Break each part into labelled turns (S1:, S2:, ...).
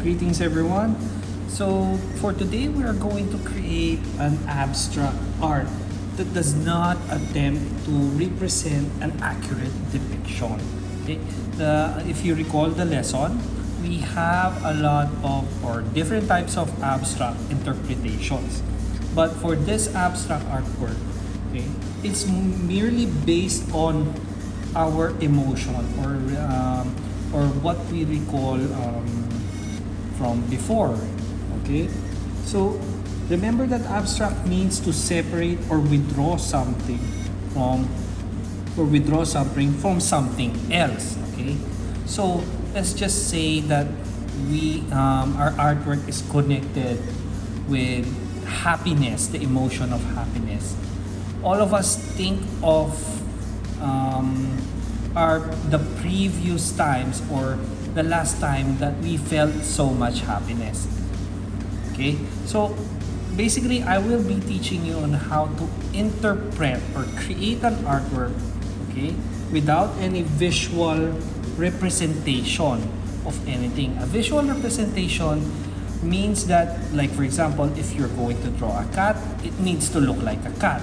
S1: Greetings everyone. So for today we are going to create an abstract art that does not attempt to represent an accurate depiction. Okay? If you recall the lesson, we have a lot of or different types of abstract interpretations. But for this abstract artwork, okay, it's merely based on our emotion or what we recall from before. Okay, so remember that abstract means to separate or withdraw something from something else. Okay, so let's just say that we our artwork is connected with happiness, the emotion of happiness. All of us think of are the previous times or the last time that we felt so much happiness. Okay, so basically I will be teaching you on how to interpret or create an artwork, okay, without any visual representation of anything. A visual representation means that, like for example, if you're going to draw a cat, it needs to look like a cat.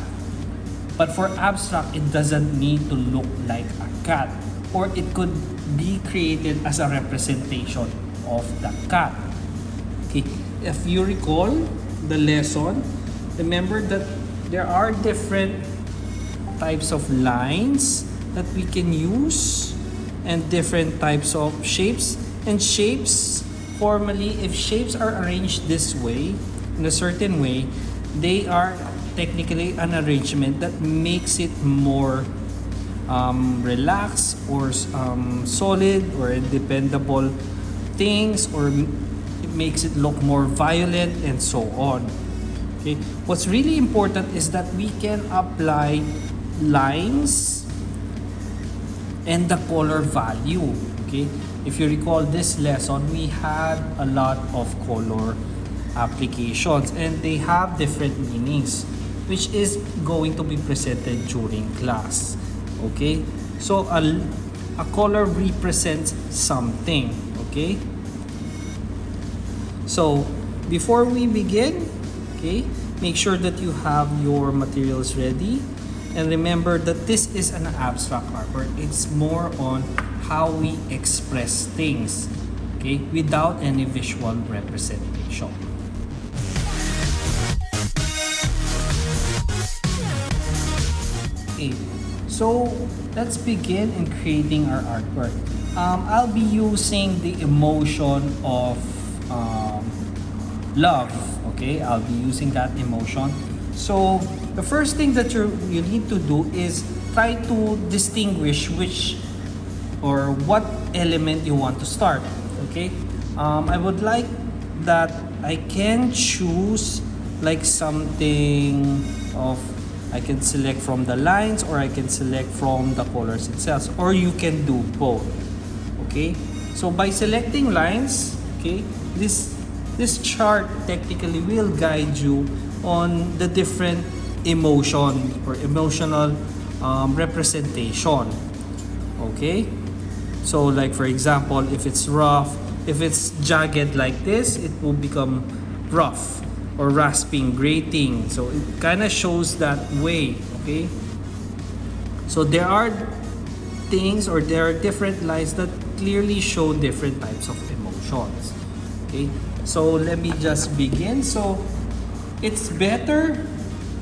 S1: But for abstract, it doesn't need to look like a cat, or it could be created as a representation of the cat. Okay, if you recall the lesson, remember that there are different types of lines that we can use and different types of shapes. And shapes, formally, if shapes are arranged this way, in a certain way, they are technically an arrangement that makes it more relaxed or solid or dependable things, or it makes it look more violent and so on. Okay, what's really important is that we can apply lines and the color value. Okay, if you recall this lesson, we had a lot of color applications and they have different meanings, which is going to be presented during class. Okay, so a color represents something. Okay, so before we begin, okay, make sure that you have your materials ready, and remember that this is an abstract artwork. It's more on how we express things, okay, without any visual representation. Okay, so let's begin in creating our artwork. I'll be using the emotion of love. Okay, I'll be using that emotion. So the first thing that you need to do is try to distinguish which or what element you want to start. Okay, I would like that I can choose like something of, I can select from the lines or I can select from the colors itself, or you can do both. Okay, so by selecting lines, okay, this chart technically will guide you on the different emotion or emotional representation. Okay, so like for example, if it's rough, if it's jagged like this, it will become rough, or rasping, grating. So it kind of shows that way. Okay, so there are things or there are different lines that clearly show different types of emotions. Okay, so let me just begin. So it's better,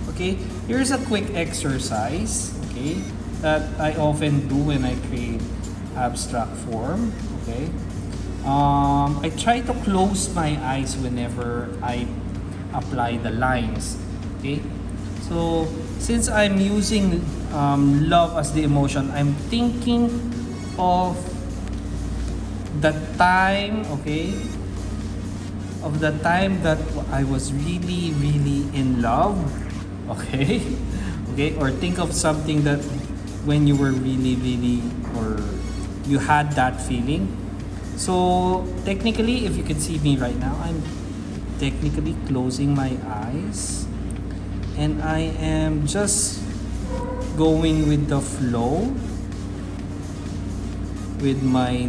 S1: okay, here's a quick exercise, okay, that I often do when I create abstract form. Okay, I try to close my eyes whenever I apply the lines. Okay, so since I'm using love as the emotion, I'm thinking of the time, okay, of the time that I was really in love. Okay, okay, or think of something that when you were really or you had that feeling. So technically, if you can see me right now, I'm technically closing my eyes and I am just going with the flow with my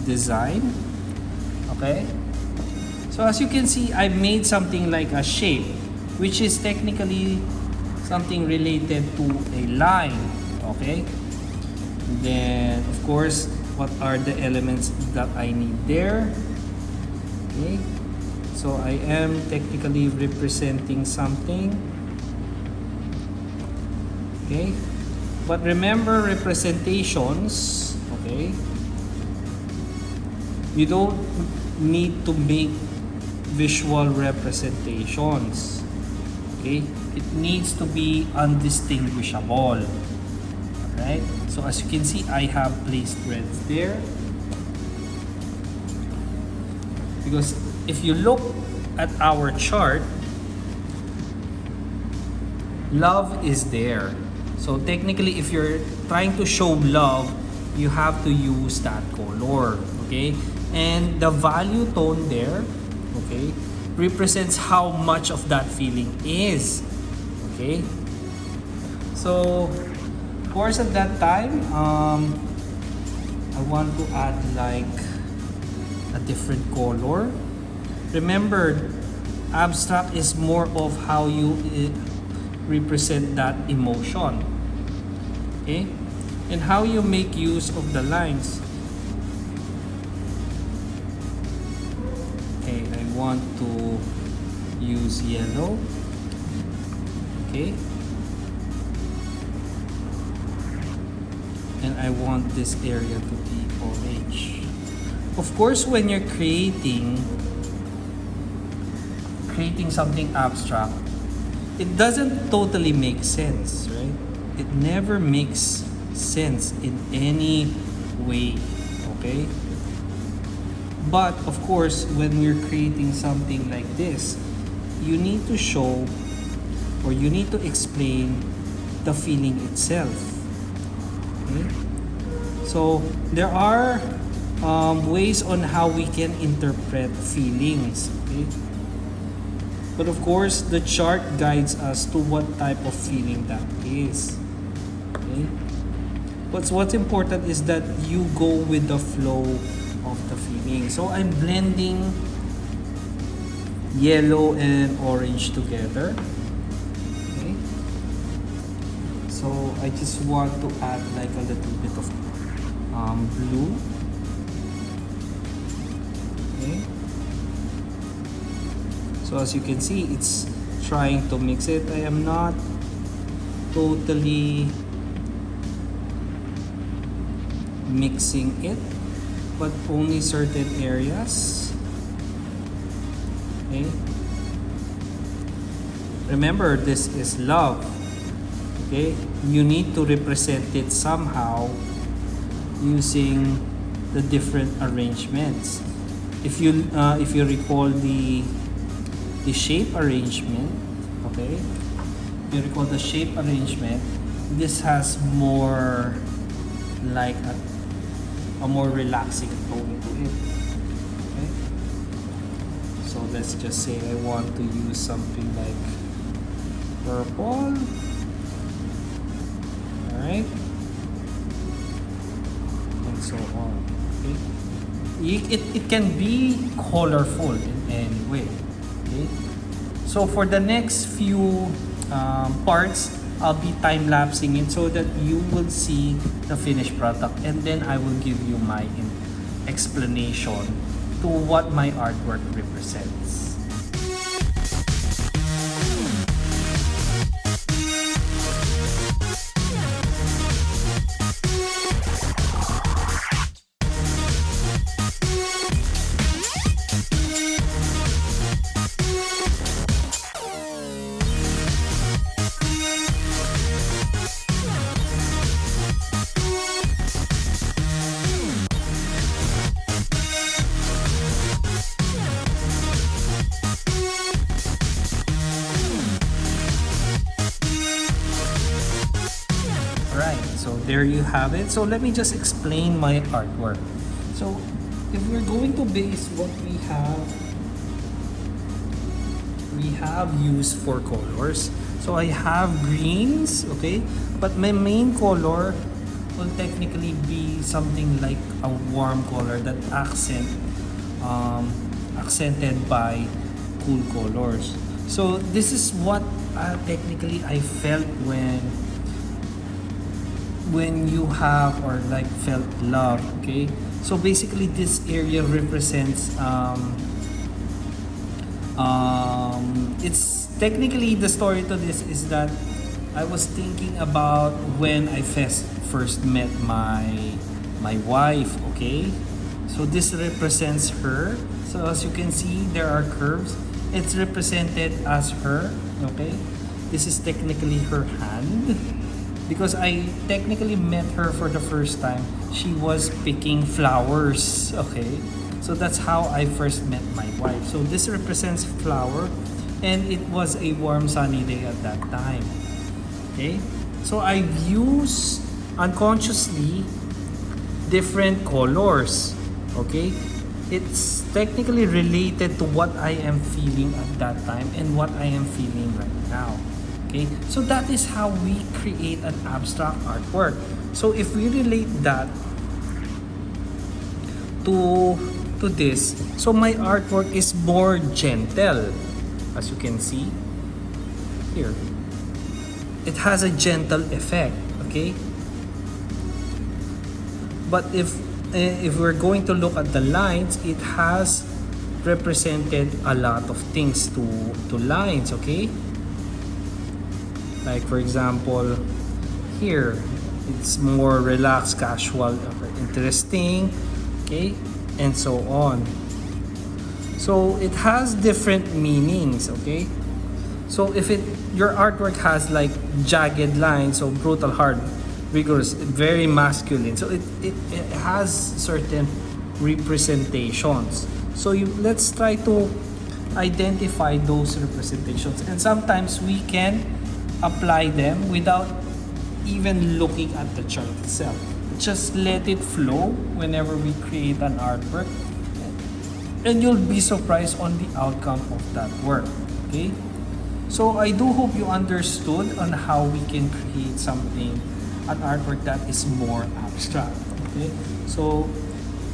S1: design. Okay, So as you can see, I made something like a shape, which is technically something related to a line, okay? Then, of course, what are the elements that I need there? Okay, so I am technically representing something. Okay, but remember representations, okay? You don't need to make visual representations. Okay, it needs to be undistinguishable. Alright, so as you can see, I have placed reds there. Because if you look at our chart, love is there. So technically, if you're trying to show love, you have to use that color, okay? And the value tone there, okay, represents how much of that feeling is, okay? So, of course, at that time, I want to add like a different color. Remember, abstract is more of how you represent that emotion, okay, and how you make use of the lines. Okay, I want to use yellow, okay, and I want this area to be orange. Of course, when you're creating something abstract, it doesn't totally make sense, right? It never makes sense in any way, okay? But of course, when we're creating something like this, you need to show or you need to explain the feeling itself. Okay? So there are ways on how we can interpret feelings. Okay? But of course, the chart guides us to what type of feeling that is. Okay? But what's important is that you go with the flow of the feeling. So I'm blending yellow and orange together. Okay? So I just want to add like a little bit of blue. Okay? So as you can see, it's trying to mix it. I am not totally mixing it, but only certain areas. Okay. Remember, this is love. Okay. You need to represent it somehow using the different arrangements. If you recall the shape arrangement, okay, you recall the shape arrangement, this has more like a more relaxing tone to it, okay? So let's just say I want to use something like purple, alright, and so on, okay? It can be colorful in any way. Okay. So for the next few parts, I'll be time-lapsing it so that you will see the finished product, and then I will give you my explanation to what my artwork represents. Right, so there you have it. So let me just explain my artwork. So if we're going to base what we have used for colors. So I have greens, okay, but my main color will technically be something like a warm color that accent accented by cool colors. So this is what technically I felt when you have or like felt love. Okay, so basically this area represents it's technically the story to this is that I was thinking about when I first met my wife. Okay, so this represents her. So as you can see, there are curves. It's represented as her. Okay, this is technically her hand because I technically met her for the first time. She was picking flowers. Okay, so that's how I first met my wife. So this represents flower, and it was a warm sunny day at that time. Okay, so I've used unconsciously different colors. Okay, it's technically related to what I am feeling at that time and what I am feeling right now. Okay, so that is how we create an abstract artwork. So if we relate that to this, so my artwork is more gentle, as you can see here. It has a gentle effect. Okay, but if we're going to look at the lines, it has represented a lot of things to lines. Okay, like for example here, it's more relaxed, casual, interesting. Okay, and so on. So it has different meanings. Okay, so if your artwork has like jagged lines, so brutal, hard, vigorous, very masculine, so it has certain representations. So let's try to identify those representations, and sometimes we can apply them without even looking at the chart itself. Just let it flow whenever we create an artwork, and you'll be surprised on the outcome of that work. Okay, so I do hope you understood on how we can create something, an artwork that is more abstract. Okay, so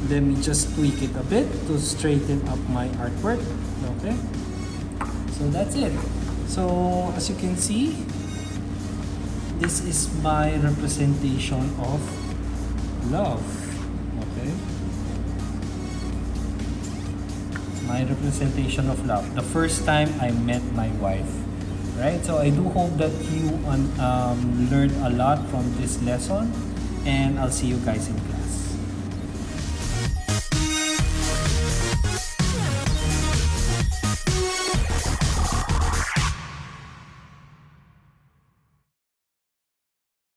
S1: let me just tweak it a bit to straighten up my artwork. Okay, so that's it. So as you can see, this is my representation of love. Okay, my representation of love, the first time I met my wife. Right, so I do hope that you learned a lot from this lesson, and I'll see you guys in class.